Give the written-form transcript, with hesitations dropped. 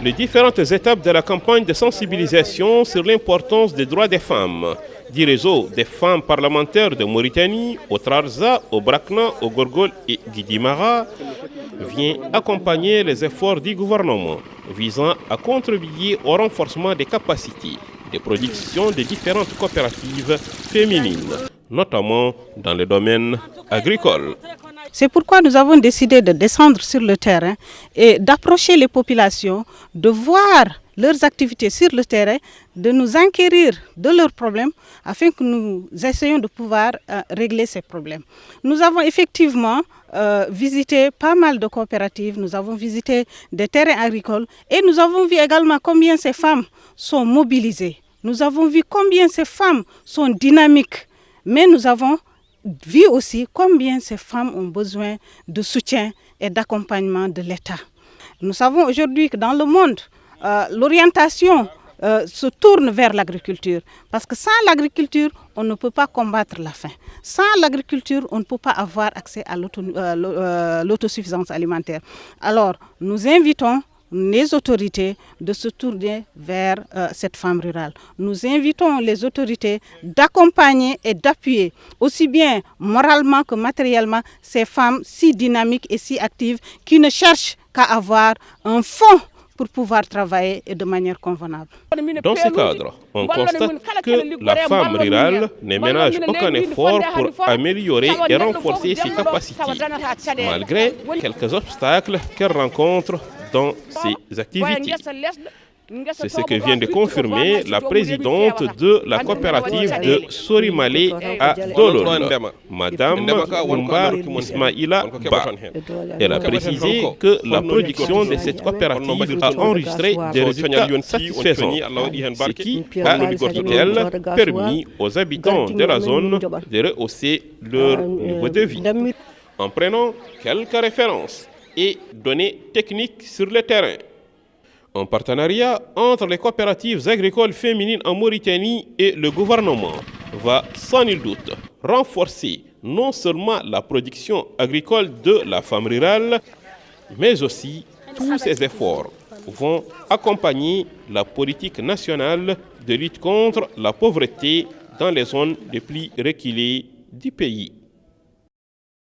Les différentes étapes de la campagne de sensibilisation sur l'importance des droits des femmes du réseau des femmes parlementaires de Mauritanie, au Trarza, au Brakna, au Gorgol et Guidimara vient accompagner les efforts du gouvernement visant à contribuer au renforcement des capacités de production des différentes coopératives féminines, notamment dans le domaine agricole. C'est pourquoi nous avons décidé de descendre sur le terrain et d'approcher les populations, de voir leurs activités sur le terrain, de nous enquérir de leurs problèmes afin que nous essayions de pouvoir régler ces problèmes. Nous avons effectivement visité pas mal de coopératives, nous avons visité des terrains agricoles et nous avons vu également combien ces femmes sont mobilisées. Nous avons vu combien ces femmes sont dynamiques, mais nous avons vu aussi combien ces femmes ont besoin de soutien et d'accompagnement de l'État. Nous savons aujourd'hui que dans le monde, l'orientation se tourne vers l'agriculture. Parce que sans l'agriculture, on ne peut pas combattre la faim. Sans l'agriculture, on ne peut pas avoir accès à l'autosuffisance alimentaire. Alors, nous invitons les autorités de se tourner vers cette femme rurale. Nous invitons les autorités d'accompagner et d'appuyer, aussi bien moralement que matériellement, ces femmes si dynamiques et si actives qui ne cherchent qu'à avoir un fonds pour pouvoir travailler de manière convenable. Dans ce cadre, on constate que la femme rurale ne ménage aucun effort pour améliorer et renforcer ses capacités, malgré quelques obstacles qu'elle rencontre dans ses activités. C'est ce que vient de confirmer la présidente de la coopérative de Sorimale à Dolol, Madame Oumbar Ismaïla Ba. Elle a précisé que la production de cette coopérative a enregistré des résultats satisfaisants, ce qui a, dit-elle, permis aux habitants de la zone de rehausser leur niveau de vie. En prenant quelques références et données techniques sur le terrain, un partenariat entre les coopératives agricoles féminines en Mauritanie et le gouvernement va sans nul doute renforcer non seulement la production agricole de la femme rurale, mais aussi tous ces efforts vont accompagner la politique nationale de lutte contre la pauvreté dans les zones les plus reculées du pays.